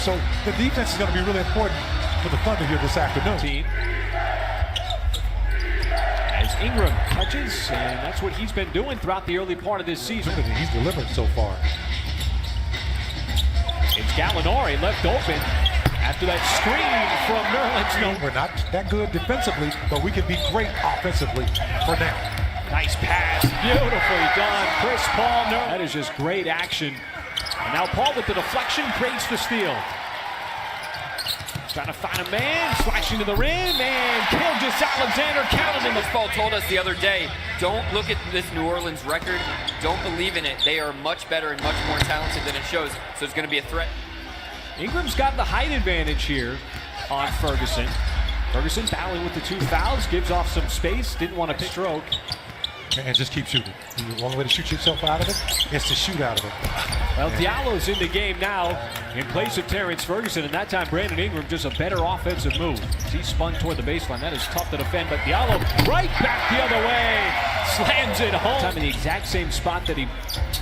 So the defense is going to be really important for the Thunder here this afternoon. As Ingram catches, and that's what he's been doing throughout the early part of this season. He's delivered so far. It's Gallinari left open after that screen from Nerlens. We're not that good defensively, but we can be great offensively for now. Nice pass, beautifully done. Chris Paul, that is just great action. And now Paul with the deflection creates the steal. Trying to find a man, slashing to the rim, and Gilgeous-Alexander counted him. Paul told us the other day, don't look at this New Orleans record. Don't believe in it. They are much better and much more talented than it shows. So it's going to be a threat. Ingram's got the height advantage here on Ferguson. Ferguson battling with the 2 fouls, gives off some space, didn't want to stroke. And just keep shooting. The only way to shoot yourself out of it is to shoot out of it. Well, Diallo's in the game now in place of Terrence Ferguson, and that time Brandon Ingram just a better offensive move. He spun toward the baseline. That is tough to defend, but Diallo right back the other way, slams it home. Time in the exact same spot that he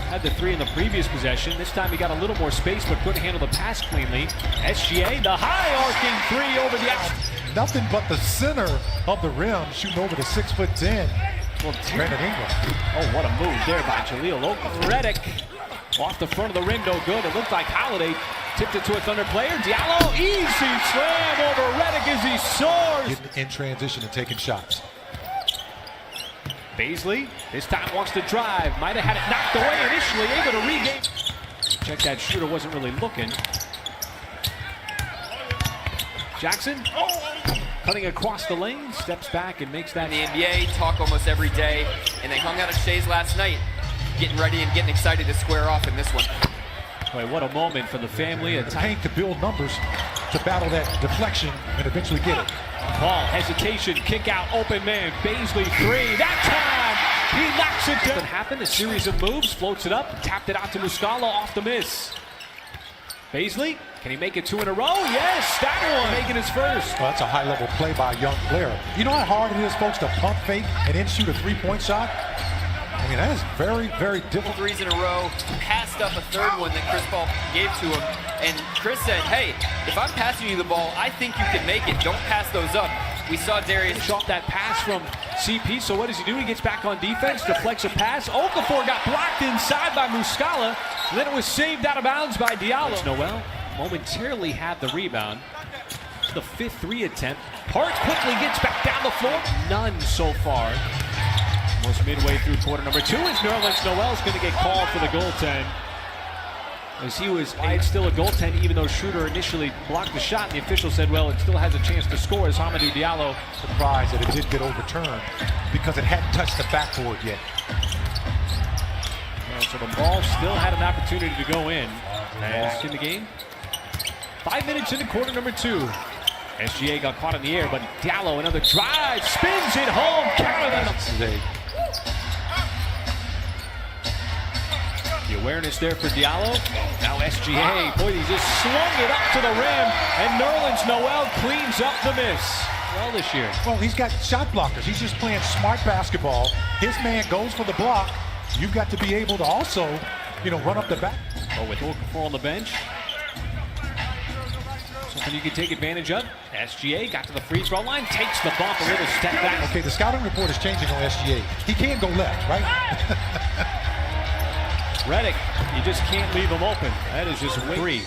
had the 3 in the previous possession. This time he got a little more space, but couldn't handle the pass cleanly. SGA, the high arcing 3 over the out. Nothing but the center of the rim, shooting over the 6'10". Well, Brandon Ingram. Oh, what a move there by Jahlil Okafor. Redick off the front of the ring, no good. It looked like Holiday tipped it to a Thunder player. Diallo, easy slam over Redick as he soars. Getting in transition and taking shots. Baisley, this time wants to drive. Might have had it knocked away initially, able to regain. Check that shooter, wasn't really looking. Jackson. Cutting across the lane, steps back and makes that. In the NBA, talk almost every day, and they hung out at Shea's last night, getting ready and getting excited to square off in this one. Boy, what a moment for the family. A paint to build numbers, to battle that deflection and eventually get it. Paul, hesitation, kick out, open man, Baisley 3. That time, he knocks it down. What happened? A series of moves, floats it up, tapped it out to Muscala off the miss. Baisley, can he make it 2 in a row? Yes, that one making his first. Well, that's a high-level play by a young player. You know how hard it is, folks, to pump fake and then shoot a 3-point shot? I mean, that is very, very difficult. 3s in a row, passed up a 3rd one that Chris Paul gave to him. And Chris said, hey, if I'm passing you the ball, I think you can make it. Don't pass those up. We saw Darius off that pass from CP, so what does he do? He gets back on defense, deflects a pass. Okafor got blocked inside by Muscala, and then it was saved out of bounds by Diallo. Noel momentarily had the rebound. The 5th 3 attempt. Hart quickly gets back down the floor. None so far. Almost midway through quarter number 2 as Nerlens Noel's going to get called for the goaltend. As he was, it's still a goaltend even though Schroeder initially blocked the shot, and the official said, well, it still has a chance to score as Hamidou Diallo. Surprised that it did get overturned because it hadn't touched the backboard yet. Well, so the ball still had an opportunity to go in. As in the game, 5 minutes into quarter number 2. SGA got caught in the air, but Diallo, another drive, spins it home. The awareness there for Diallo. Now SGA, boy, he just swung it up to the rim, and Nerlens Noel cleans up the miss. Well this year. Well, he's got shot blockers. He's just playing smart basketball. His man goes for the block. You've got to be able to also, run up the back. Oh, with Okafor on the bench. Something you can take advantage of. SGA got to the free throw line, takes the bump, a little step back. Okay, the scouting report is changing on SGA. He can't go left, right? Redick, you just can't leave him open. That is just way 3.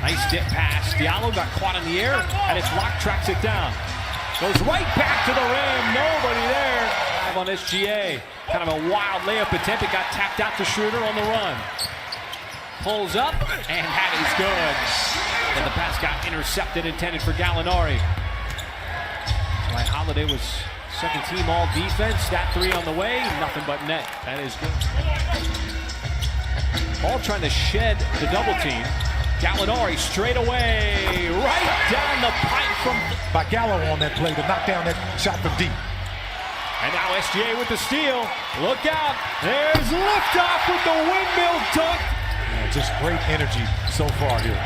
Nice dip pass. Diallo got caught in the air, and it's locked, tracks it down. Goes right back to the rim, nobody there. On SGA, kind of a wild layup attempt. It got tapped out to Schroeder on the run. Pulls up, and that is good. And the pass got intercepted, intended for Gallinari. That's why Holiday was second team all defense. That 3 on the way, nothing but net. That is good. Ball trying to shed the double team. Gallinari straight away, right down the pipe from by Gallo on that play to knock down that shot from deep. And now SGA with the steal. Look out. There's liftoff with the windmill dunk. Yeah, just great energy so far here.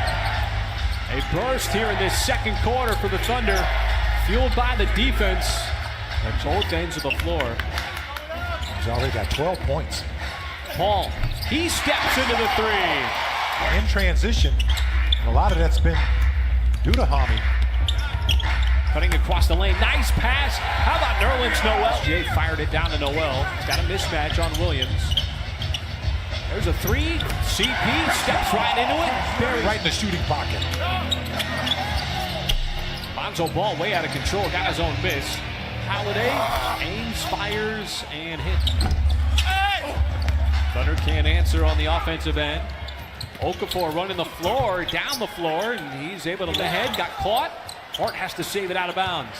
A burst here in this second quarter for the Thunder, fueled by the defense at both ends of the floor. He's already got 12 points. Paul, he steps into the 3. In transition, A lot of that's been due to Hami. Cutting across the lane. Nice pass. How about Nerlens Noel? Jay fired it down to Noel. He's got a mismatch on Williams. There's a three. CP steps right into it. Right in the shooting pocket. Lonzo Ball way out of control. Got his own miss. Holiday aims, fires, and hit. Thunder can't answer on the offensive end. Okafor running the floor, down the floor, and he's able to the head. Got caught. Hart has to save it out of bounds.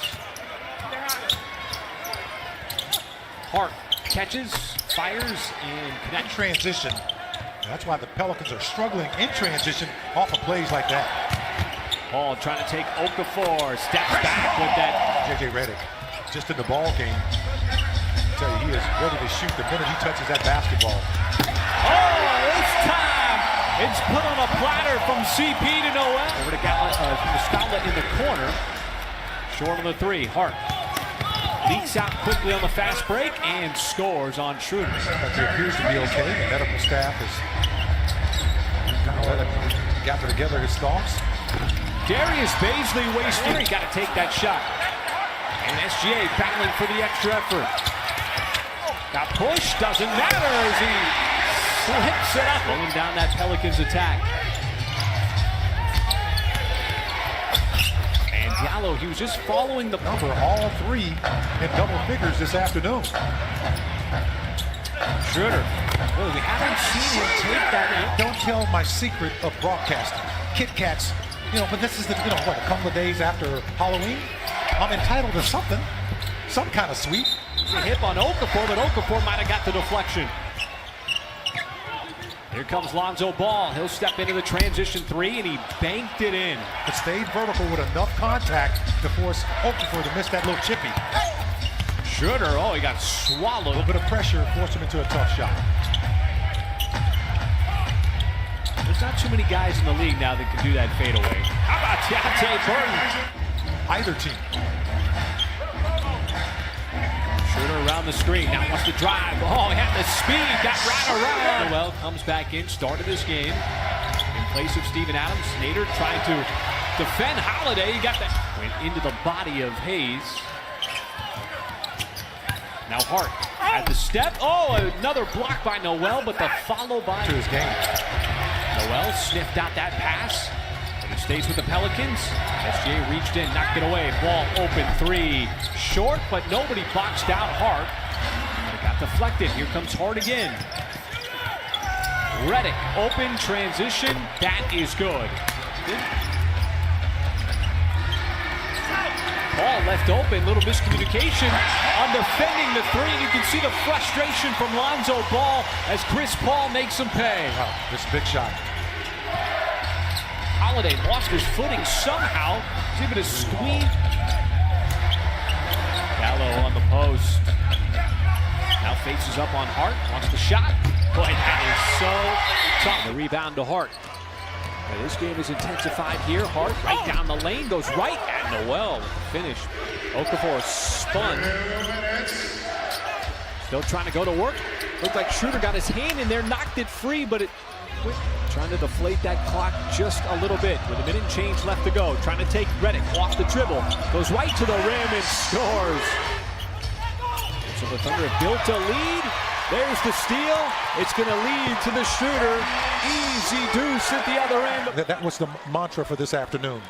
Hart catches, fires, and connects. Transition. That's why the Pelicans are struggling in transition off of plays like that. Ball trying to take Okafor. Steps back with that. JJ Redick, just in the ball game. I tell you, he is ready to shoot the minute he touches that basketball. Oh, this time it's put on a platter from CP to Noel. Over to Muscala in the corner. Short on the three. Hart leaks out quickly on the fast break and scores on Schroeder. But he appears to be okay. The medical staff has kind of let him gather together his thoughts. Darius Baisley wasting. He's got to take that shot. And SGA battling for the extra effort. Got pushed. Doesn't matter as he slips it up. Rolling down that Pelicans attack. And Diallo, he was just following the Number all three in double figures this afternoon. Schroeder. Well, we haven't seen him take that out. Don't tell my secret of broadcasting. Kit Kats, but this is a couple of days after Halloween. I'm entitled to something, some kind of sweet. A hip on Okafor, but Okafor might have got the deflection. Here comes Lonzo Ball. He'll step into the transition three, and he banked it in. It stayed vertical with enough contact to force Okafor to miss that little chippy. Schroeder, he got swallowed. A little bit of pressure forced him into a tough shot. There's not too many guys in the league now that can do that fadeaway. How about Deontay Burton? Either team. Schroeder around the screen. Now wants to drive. He had the speed. Got right around. Noel comes back in. Started this game in place of Steven Adams. Nader trying to defend Holiday. He got that. Went into the body of Hayes. Now Hart at the step. Another block by Noel, but the follow by to his game. Noel sniffed out that pass. But he stays with the Pelicans. SGA reached in, knocked it away. Ball open three. Short, but nobody boxed out Hart. It got deflected. Here comes Hart again. Redick, open transition. That is good. Ball left open, little miscommunication on defending the three. You can see the frustration from Lonzo Ball as Chris Paul makes him pay. Wow, this big shot. Holiday lost his footing somehow. He's able to squeeze. Gallo on the post. Now faces up on Hart, wants the shot. Boy, that is so tough. The rebound to Hart. Now, this game is intensified here. Hart right down the lane, goes right at Noel. Finish. Okafor spun. Still trying to go to work. Looked like Schroeder got his hand in there, knocked it free, but it trying to deflate that clock just a little bit with a minute and change left to go. Trying to take Redick off the dribble. Goes right to the rim and scores. So the Thunder have built a lead. There's the steal. It's going to lead to the Schroeder. Easy deuce at the other end. That was the mantra for this afternoon.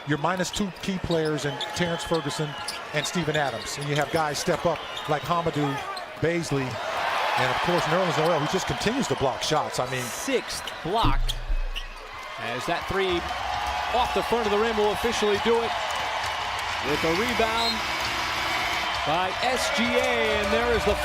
You're minus two key players in Terrence Ferguson and Steven Adams. And you have guys step up like Hamidou, Baisley, and of course Nerlens Noel, who just continues to block shots. I mean, sixth block. As that three off the front of the rim will officially do it. With a rebound by SGA, and there is the